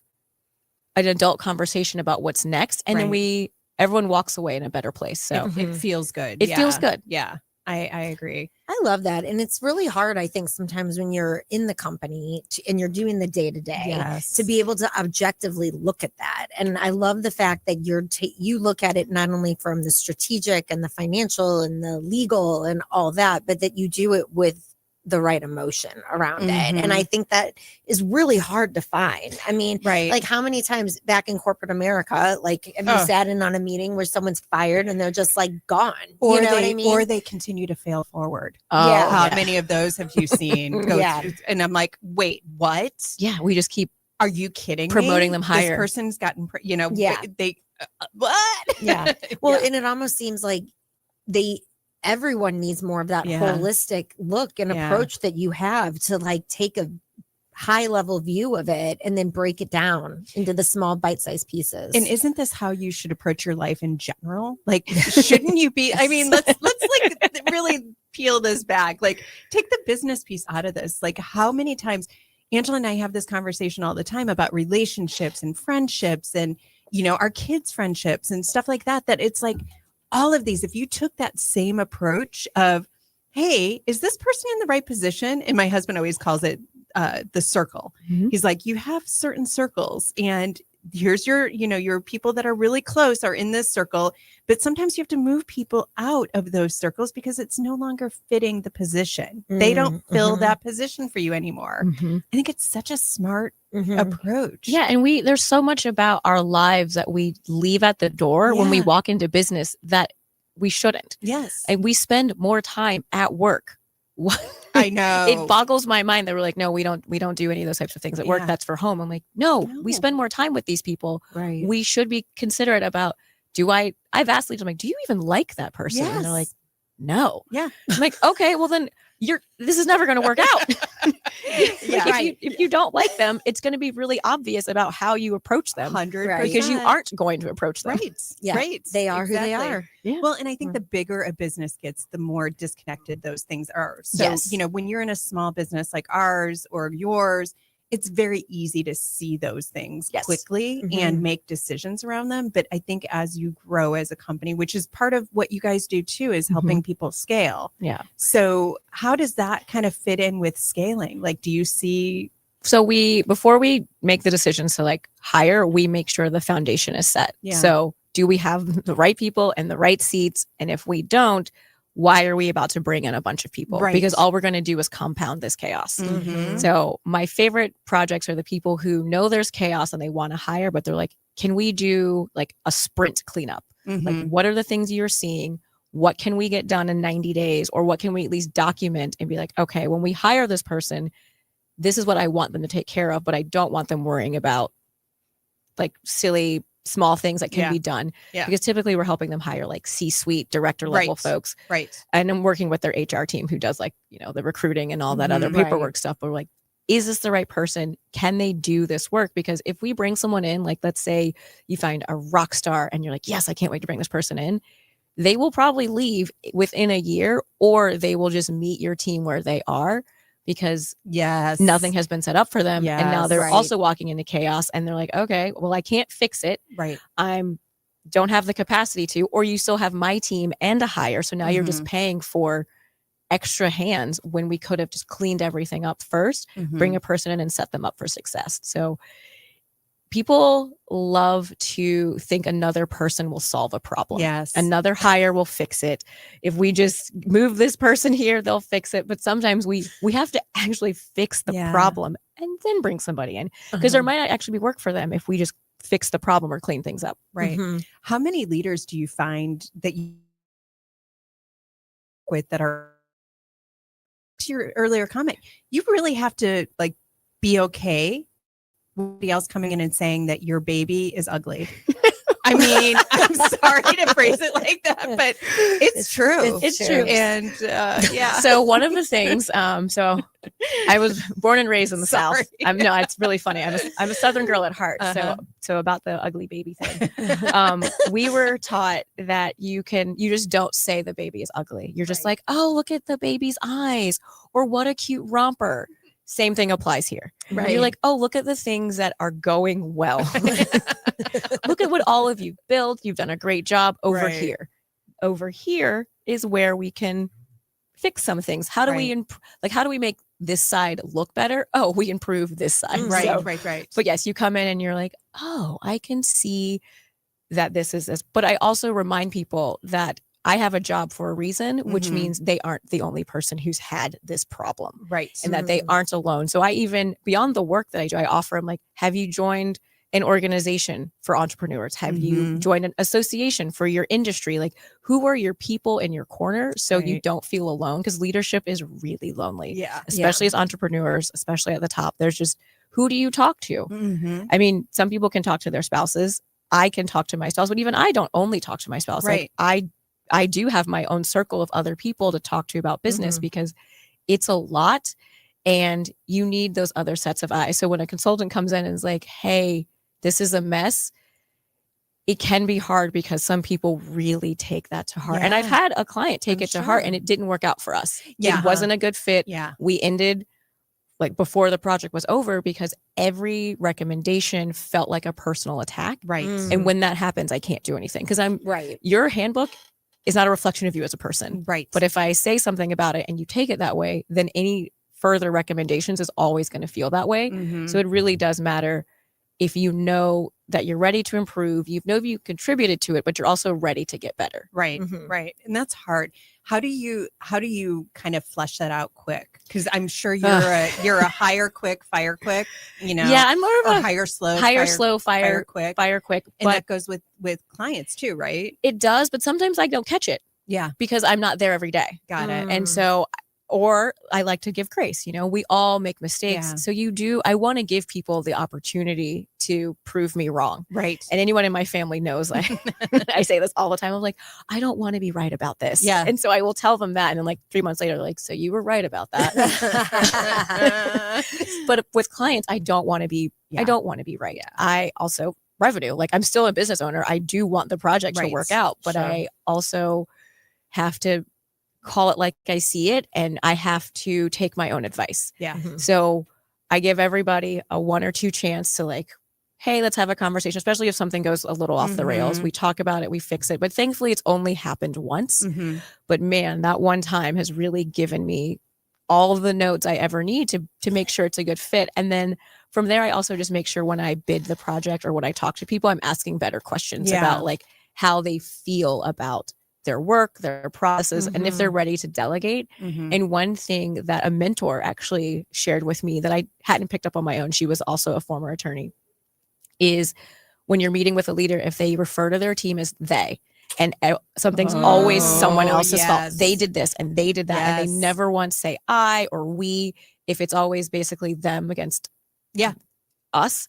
S3: an adult conversation about what's next. And then everyone walks away in a better place. So
S1: it feels good.
S3: it feels good.
S1: Yeah. I agree.
S2: I love that. And it's really hard, I think, sometimes when you're in the company and you're doing the day to day
S1: Yes.
S2: to be able to objectively look at that. And I love the fact that you look at it not only from the strategic and the financial and the legal and all that, but that you do it with the right emotion around it. And I think that is really hard to find. I mean,
S1: Right.
S2: like how many times back in corporate America, like have you sat in on a meeting where someone's fired and they're just like gone?
S1: Or
S2: You know
S1: they,
S2: what I mean?
S1: or they continue to fail forward.
S2: Yeah.
S1: How many of those have you seen go
S2: Yeah.
S1: through? And I'm like, wait, what?
S3: Yeah, we just keep
S1: Are you kidding
S3: Promoting
S1: me?
S3: them higher.
S1: This person's gotten,
S2: Yeah.
S1: they what?
S2: Yeah. Well,
S1: Yeah.
S2: and it almost seems like everyone needs more of that
S1: Yeah.
S2: holistic look and
S1: Yeah.
S2: approach that you have to like take a high level view of it and then break it down into the small bite-sized pieces.
S1: And isn't this how you should approach your life in general? Like, shouldn't you be? I mean, let's like really peel this back. Like, take the business piece out of this. Like, how many times Angela and I have this conversation all the time about relationships and friendships and our kids' friendships and stuff like that. That it's like all of these. If you took that same approach of, hey, is this person in the right position? And my husband always calls it the circle.
S3: Mhm.
S1: He's like, you have certain circles and here's your people that are really close are in this circle, but sometimes you have to move people out of those circles because it's no longer fitting the position. They don't fill that position for you anymore. I think it's such a smart approach.
S3: Yeah, and there's so much about our lives that we leave at the door when we
S1: Yeah.
S3: walk into business that we shouldn't.
S1: Yes.
S3: And we spend more time at work.
S1: I know.
S3: It boggles my mind that we're like, no, we don't do any of those types of things at work.
S1: Yeah.
S3: That's for home. I'm like, no, we
S1: No.
S3: spend more time with these people.
S1: Right.
S3: We should be considerate about, I've asked leaders, I'm like, do you even like that person? And they're like,
S1: Yes.
S3: no.
S1: Yeah.
S3: I'm like, okay, well then this is never going to work out.
S1: Yeah.
S3: Like, if you don't like them, it's going to be really obvious about how you approach them
S1: 100%.
S3: because you aren't going to approach them.
S1: Right.
S2: Yeah.
S1: Right.
S2: They are who they
S1: Exactly.
S2: are.
S3: Yeah.
S1: Well, and I think the bigger a business gets, the more disconnected those things are. So,
S2: Yes.
S1: when you're in a small business like ours or yours, it's very easy to see those things
S3: Yes.
S1: quickly
S2: Mhm.
S1: and make decisions around them. But I think as you grow as a company, which is part of what you guys do too, is helping people scale.
S3: Yeah.
S1: So how does that kind of fit in with scaling? Like, do you see?
S3: So before we make the decisions to like hire, we make sure the foundation is set.
S1: Yeah.
S3: So do we have the right people and the right seats? And if we don't, why are we about to bring in a bunch of people?
S1: Right.
S3: Because all we're going to do is compound this chaos.
S1: Mhm.
S3: So my favorite projects are the people who know there's chaos and they want to hire, but they're like, can we do like a sprint cleanup?
S1: Mhm.
S3: Like, what are the things you're seeing? What can we get done in 90 days? Or what can we at least document and be like, okay, when we hire this person, this is what I want them to take care of, but I don't want them worrying about like silly small things that can
S1: Yeah.
S3: be done.
S1: Yeah.
S3: Because typically we're helping them hire like C-suite director level
S1: Right.
S3: folks.
S1: Right.
S3: And I'm working with their HR team who does like, the recruiting and all that other
S2: Mhm. Right.
S3: paperwork stuff. But we're like, is this the right person? Can they do this work? Because if we bring someone in, like let's say you find a rock star and you're like, yes, I can't wait to bring this person in. They will probably leave within a year, or they will just meet your team where they are because nothing has been set up for them. And now they're also walking into chaos and they're like, okay, well, I can't fix it.
S1: Right.
S3: Don't have the capacity to, or you still have my team and a hire. So now you're just paying for extra hands when we could have just cleaned everything up first, bring a person in and set them up for success. So people love to think another person will solve a problem.
S1: Yes.
S3: Another hire will fix it. If we just move this person here, they'll fix it. But sometimes we have to actually fix the problem and then bring somebody in, because there might not actually be work for them if we just fix the problem or clean things up.
S1: Right. How many leaders do you find that you with that are, to your earlier comment, you really have to like be okay with somebody else coming in and saying that your baby is ugly? I mean, I'm sorry to phrase it like that, but it's true.
S3: It's true.
S1: And
S3: So one of the things, so I was born and raised in the South. No, it's really funny. I'm a Southern girl at heart. So about the ugly baby thing, we were taught that you just don't say the baby is ugly. You're just like, oh, look at the baby's eyes, or what a cute romper. Same thing applies here. Right. You're like, oh, look at the things that are going well. Look at what all of you built. You've done a great job over here. Over here is where we can fix some things. How do we how do we make this side look better? Oh, we improve this side.
S1: Right.
S3: But yes, you come in and you're like, oh, I can see that this is this. But I also remind people that I have a job for a reason, which means they aren't the only person who's had this problem.
S1: Right.
S3: And that they aren't alone. So I even, beyond the work that I do, I offer them like, have you joined an organization for entrepreneurs? Have you joined an association for your industry? Like, who are your people in your corner so you don't feel alone? Because leadership is really lonely. Yeah. Especially as entrepreneurs, especially at the top. There's just, who do you talk to? I mean, some people can talk to their spouses. I can talk to my spouse, but even I don't only talk to my spouse.
S1: Right.
S3: Like, I do have my own circle of other people to talk to about business because it's a lot and you need those other sets of eyes. So when a consultant comes in and is like, hey, this is a mess, it can be hard because some people really take that to heart. And I've had a client take it to heart and it didn't work out for us. It wasn't a good fit. We ended like before the project was over because every recommendation felt like a personal attack.
S1: Right.
S3: And when that happens, I can't do anything because your handbook is not a reflection of you as a person.
S1: Right.
S3: But if I say something about it and you take it that way, then any further recommendations is always going to feel that way. So it really does matter if you know that you're ready to improve, you know you contributed to it, but you're also ready to get better.
S1: Right. Right. And that's hard. How do you kind of flesh that out quick? Because I'm sure you're a hire quick, fire quick, you know.
S3: Yeah, I'm more of a
S1: hire slow,
S3: fire quick.
S1: And that goes with clients too, right?
S3: It does, but sometimes I don't catch it.
S1: Yeah.
S3: Because I'm not there every day.
S1: Got it.
S3: And so, or I like to give grace, you know, we all make mistakes. So I want to give people the opportunity to prove me wrong.
S1: Right.
S3: And anyone in my family knows, like, I say this all the time. I'm like, I don't want to be right about this.
S1: Yeah.
S3: And so I will tell them that. And then like 3 months later, they're like, so you were right about that. But with clients, I don't want to be right.
S1: Yeah.
S3: I also revenue, like I'm still a business owner. I do want the project to work out, but I also have to call it like I see it, and I have to take my own advice.
S1: Yeah.
S3: So I give everybody a 1 or 2 chance to like, hey, let's have a conversation, especially if something goes a little off the rails. We talk about it, we fix it. But thankfully, it's only happened once. But man, that one time has really given me all of the notes I ever need to make sure it's a good fit. And then from there, I also just make sure when I bid the project or when I talk to people, I'm asking better questions about like how they feel about their work, their processes, and if they're ready to delegate. And one thing that a mentor actually shared with me that I hadn't picked up on my own, she was also a former attorney, is when you're meeting with a leader, if they refer to their team as they, and something's always someone else's fault. They did this and they did that. And they never once say I or we. If it's always basically them against us,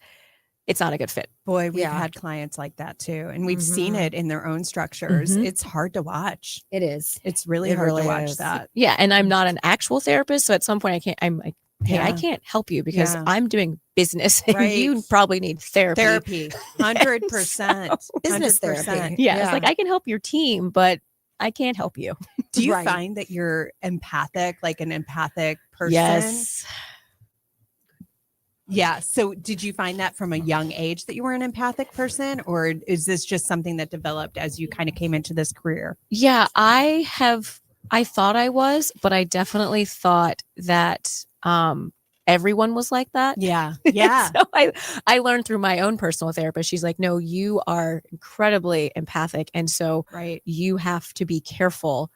S3: it's not a good fit.
S1: Boy, we've had clients like that too. And we've seen it in their own structures. It's hard to watch.
S2: It is.
S1: It's really hard to watch that.
S3: Yeah. And I'm not an actual therapist. So at some point I'm like, hey, I
S1: Yeah.
S3: can't help you because
S1: Yeah.
S3: I'm doing business and
S1: Right.
S3: you probably need therapy.
S1: 100%.
S2: Business
S1: 100%.
S2: therapy.
S3: Yeah, it's like I can help your team, but I can't help you.
S1: Do you
S2: Right.
S1: find that you're empathic, like an empathic person?
S3: Yes.
S1: Yeah. So did you find that from a young age that you were an empathic person, or is this just something that developed as you kind of came into this career?
S3: Yeah, I thought I was, but I definitely thought that everyone was like that.
S1: Yeah. Yeah.
S3: So I learned through my own personal therapist. She's like, no, you are incredibly empathic. And so
S1: Right.
S3: you have to be careful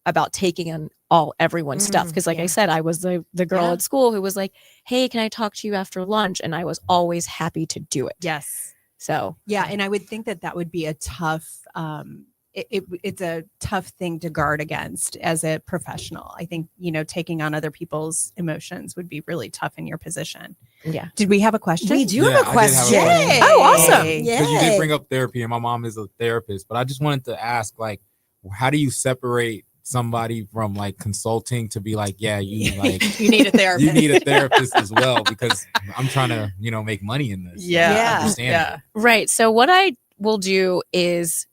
S3: about taking on everyone's stuff. Cause like I
S1: yeah.
S3: said, I was the girl
S1: Yeah.
S3: at school who was like, hey, can I talk to you after lunch? And I was always happy to do it.
S1: Yes.
S3: So
S1: Yeah. And I would think that that would be a tough, it's a tough thing to guard against as a professional. I think, taking on other people's emotions would be really tough in your position.
S3: yeah.
S1: Did we have a question?
S2: We do
S8: Yeah,
S2: have a
S8: I did have a
S2: question.
S8: question.
S3: Oh, awesome.
S2: Yeah.
S8: Because you did bring up therapy, and my mom is a therapist. But I just wanted to ask, like, how do you separate somebody from like consulting to be like, yeah, you like
S1: You need a therapist.
S8: you need a therapist as well, because I'm trying to make money in this.
S1: Yeah.
S8: Understand it.
S3: Right. So what I will do is,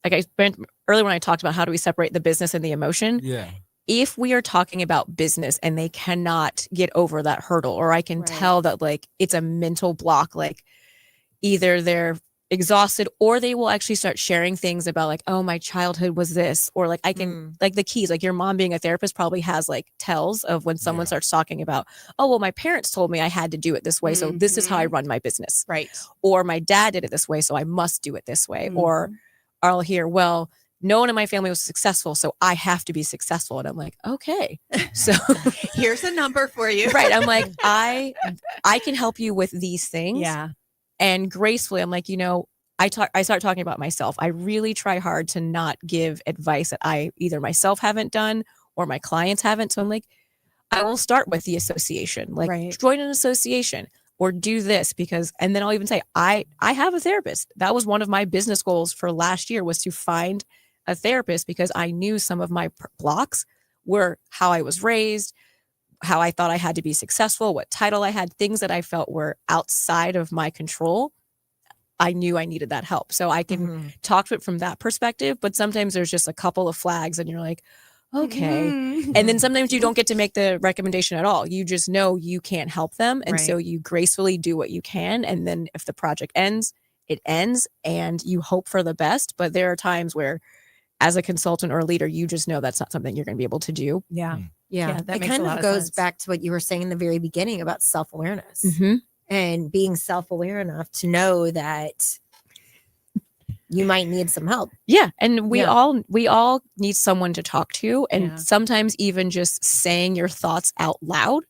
S3: like I spent earlier when I talked about how do we separate the business and the emotion.
S8: Yeah.
S3: If we are talking about business and they cannot get over that hurdle, or I can
S1: Right.
S3: tell that like it's a mental block, like either they're exhausted or they will actually start sharing things about like, oh, my childhood was this, or like I can like the keys, like your mom being a therapist probably has like tells of when someone
S8: Yeah.
S3: starts talking about, oh, well, my parents told me I had to do it this way. So this is how I run my business.
S1: Right.
S3: Or my dad did it this way. So I must do it this way. Or I'll hear, well, no one in my family was successful, so I have to be successful. And I'm like, okay. So
S1: Here's a number for you.
S3: right. I'm like, I can help you with these things.
S1: Yeah.
S3: And gracefully, I'm like, I start talking about myself. I really try hard to not give advice that I either myself haven't done or my clients haven't. So I'm like, I will start with the association, like
S1: Right.
S3: join an association or do this because, and then I'll even say, I have a therapist. That was one of my business goals for last year, was to find a therapist, because I knew some of my blocks were how I was raised, how I thought I had to be successful, what title I had, things that I felt were outside of my control. I knew I needed that help. So I can talk to it from that perspective, but sometimes there's just a couple of flags and you're like, okay. And then sometimes you don't get to make the recommendation at all. You just know you can't help them. And so you gracefully do what you can. And then if the project ends, it ends and you hope for the best. But there are times where as a consultant or a leader, you just know that's not something you're going to be able to do.
S1: Yeah.
S2: Yeah.
S1: Yeah, that
S2: it
S1: makes
S2: kind
S1: a
S2: of
S1: lot of
S2: goes
S1: sense.
S2: back to what you were saying in the very beginning about self-awareness
S3: Mm-hmm.
S2: and being self-aware enough to know that you might need some help.
S3: Yeah. And we
S2: Yeah.
S3: all need someone to talk to. And
S1: Yeah.
S3: sometimes even just saying your thoughts out loud,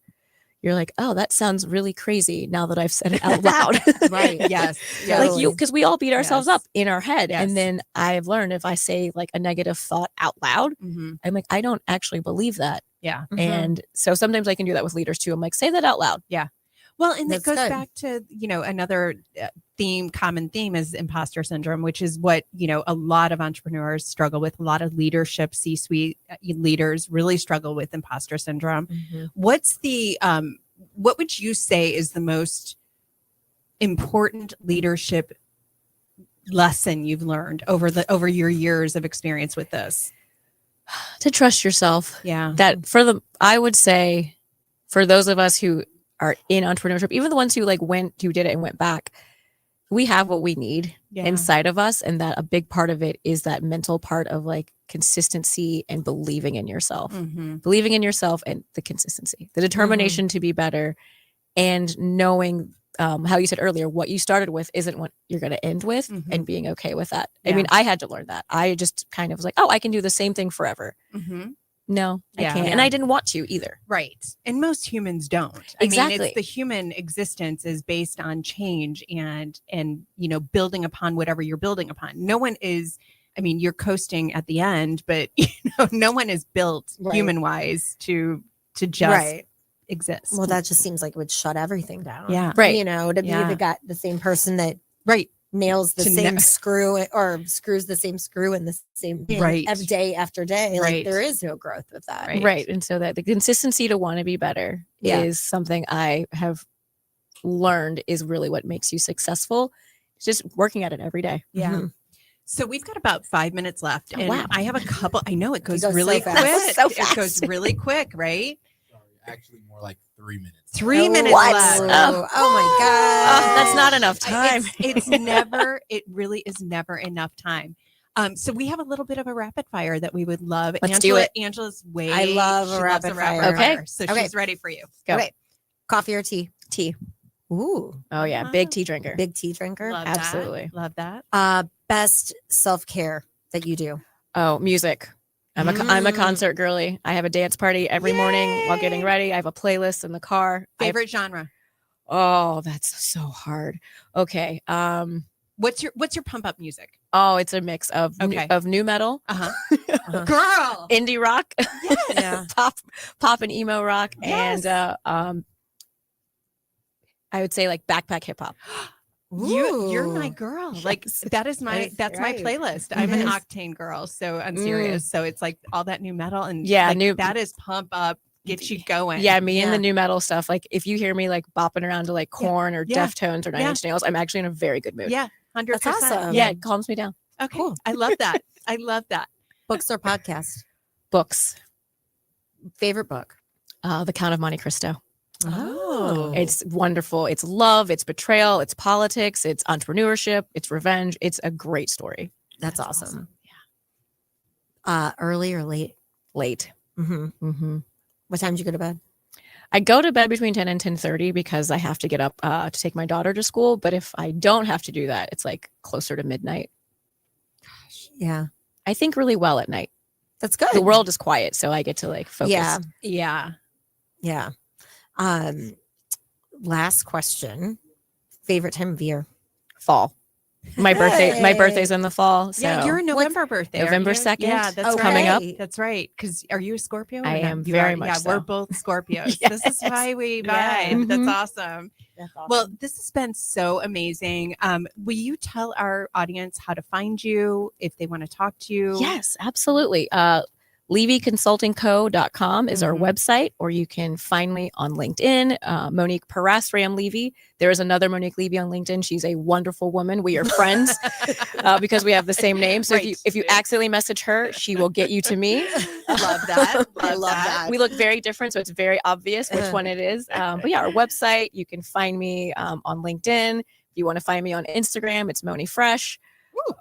S3: you're like, oh, that sounds really crazy now that I've said it out loud.
S1: Right. Yes.
S2: Yeah.
S3: Like because we all beat ourselves
S1: Yes.
S3: up in our head.
S1: Yes.
S3: And then I've learned if I say like a negative thought out loud,
S1: Mm-hmm.
S3: I'm like, I don't actually believe that.
S1: Yeah.
S3: And so sometimes I can do that with leaders too. I'm like, say that out loud.
S1: Well, and
S2: That's
S1: it goes
S2: good.
S1: back to, another common theme is imposter syndrome, which is what, a lot of entrepreneurs struggle with. A lot of leadership, C-suite leaders really struggle with imposter syndrome. What's the, what would you say is the most important leadership lesson you've learned over your years of experience with this?
S3: To trust yourself.
S1: Yeah.
S3: That I would say for those of us who are in entrepreneurship, even the ones who who did it and went back, we have what we need inside of us. And that a big part of it is that mental part of like consistency and believing in yourself, believing in yourself and the consistency, the determination to be better, and knowing how you said earlier, what you started with isn't what you're going to end with, and being okay with that. I mean, I had to learn that. I just kind of was like, oh, I can do the same thing forever. No, I can't. And I didn't want to either.
S1: Right. And most humans don't.
S3: Exactly.
S1: I mean, it's the human existence is based on change and building upon whatever you're building upon. No one is, you're coasting at the end, but no one is built human wise to just exist.
S2: Well, that just seems like it would shut everything down.
S1: Yeah.
S3: Right.
S2: To be the same person that
S1: Right.
S2: nails the
S1: To
S2: same
S1: ne-
S2: screw or screws the same screw in the same pin
S1: Right.
S2: day after day.
S1: Right.
S2: Like there is no growth with that.
S1: Right.
S3: And so that the consistency to want to be better is something I have learned is really what makes you successful. It's just working at it every day.
S1: Yeah.
S2: Mhm.
S1: So we've got about 5 minutes left,
S3: Oh,
S1: and
S3: wow.
S1: I have a couple. I know it goes
S2: goes
S1: really
S2: so
S1: quick.
S2: fast.
S3: So
S1: It goes
S3: fast.
S1: really quick, right?
S8: Sorry, actually more like 3 minutes.
S1: 3 minutes
S2: What?
S1: left.
S2: Oh my God.
S3: That's not enough time.
S1: It's never. It really is never enough time. So we have a little bit of a rapid fire that we would love.
S3: Let's do it.
S1: Angela's way.
S2: I love a
S1: she
S2: rapid
S1: loves
S2: fire.
S3: Okay.
S1: So
S2: Okay.
S1: she's ready for you.
S3: Go.
S2: Okay. Coffee or tea?
S3: Tea.
S2: Ooh,
S3: Oh yeah, big tea drinker.
S2: big tea drinker.
S1: Love
S3: Absolutely.
S1: that. Love that.
S2: Best self-care that you do.
S3: Oh, music. I'm a concert girly. I have a dance party every morning while getting
S1: Yay!
S3: ready. I have a playlist in the car.
S1: Favorite genre?
S3: Oh, that's so hard. Okay.
S1: What's your pump up music?
S3: Oh, it's a mix of
S1: Okay.
S3: new metal,
S1: Girl.
S3: indie rock,
S2: Yeah.
S3: pop and emo rock,
S1: Yes.
S3: and I would say like backpack hip hop.
S1: You're my
S2: Ooh.
S1: girl. Like that is my
S2: That's
S1: my
S2: right.
S1: playlist. I'm an
S3: Mhm.
S1: octane girl, so I'm serious. So it's like all that new metal and
S3: Yeah,
S1: like, that is pump up, get you going.
S3: Yeah, me and
S2: Yeah.
S3: the new metal stuff. Like if you hear me like bopping around to like Korn or
S1: Yeah.
S3: Deftones or Nine
S1: Yeah.
S3: Inch Nails, I'm actually in a very good mood.
S1: Yeah, 100%.
S2: That's awesome.
S3: Yeah, it calms me down.
S1: Okay.
S2: Cool.
S1: I love that. I love that.
S2: Books or podcast?
S3: Books.
S2: Favorite book?
S3: The Count of Monte Cristo.
S1: Oh.
S3: It's wonderful. It's love, it's betrayal, it's politics, it's entrepreneurship, it's revenge. It's a great story.
S2: That's awesome. Early or late?
S3: Late.
S2: Mm-hmm.
S3: Mm-hmm.
S2: What time did you go to bed?
S3: I go to bed between 10 and 10:30 because I have to get up to take my daughter to school. But if I don't have to do that, it's like closer to midnight.
S2: Yeah,
S3: I think really well at night.
S2: that's good.
S3: The world is quiet, so I get to like focus.
S2: Yeah,
S1: Yeah.
S2: yeah. Last question. Favorite time of year?
S3: Fall. My
S2: Hey.
S3: birthday's in the fall. So
S1: Yeah, you're a November birthday. aren't
S3: November
S1: you?
S3: 2nd.
S1: Yeah, that's
S2: Okay.
S3: coming up.
S1: That's right. Because are you a Scorpio? or
S3: I
S1: not?
S3: am
S1: You
S3: very
S1: are.
S3: much
S1: Yeah,
S3: so.
S1: we're both Scorpios. This is why we vibe.
S2: Yeah.
S1: That's
S3: Mhm.
S1: awesome. Well, this has been so amazing. Will you tell our audience how to find you if they want to talk to you?
S3: Yes, absolutely. LevyConsultingCo.com is our
S1: Mhm.
S3: website, or you can find me on LinkedIn, Monique Parasram Levy. There is another Monique Levy on LinkedIn. She's a wonderful woman. We are friends because we have the same name. So
S1: Right.
S3: if you accidentally message her, she will get you to me.
S1: Love that.
S2: I love that.
S3: We look very different, so it's very obvious which one it is. But yeah, our website, you can find me on LinkedIn. If you want to find me on Instagram, it's Moni Fresh.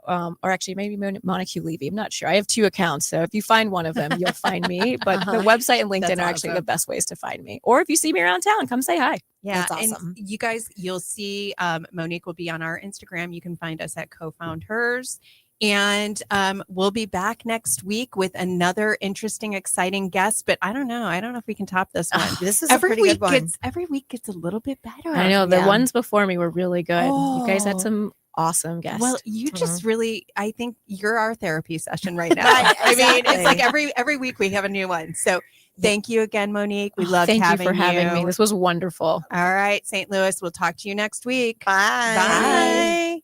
S3: Or actually maybe Monique Levy. I'm not sure. I have 2 accounts. So if you find one of them, you'll find me. But the website and LinkedIn
S1: That's
S3: are actually
S1: awesome.
S3: the best ways to find me. Or if you see me around town, come say hi.
S1: Yeah,
S2: That's awesome.
S1: and you guys, you'll see Monique will be on our Instagram. You can find us at Co-Found Hers. And we'll be back next week with another interesting, exciting guest. But I don't know if we can top this one.
S2: This is a pretty good one.
S1: Every week gets a little bit better.
S3: I know the
S2: Yeah.
S3: ones before me were really good. You guys
S1: Oh.
S3: had some awesome guests.
S1: Well, you just really, I think you're our therapy session right now.
S2: Right,
S1: I mean, it's like
S2: exactly.
S1: every week we have a new one. So thank you again, Monique. We love
S3: Thank
S1: having
S3: you for having me. This was wonderful.
S1: All right, St. Louis. We'll talk to you next week.
S2: Bye.
S1: Bye.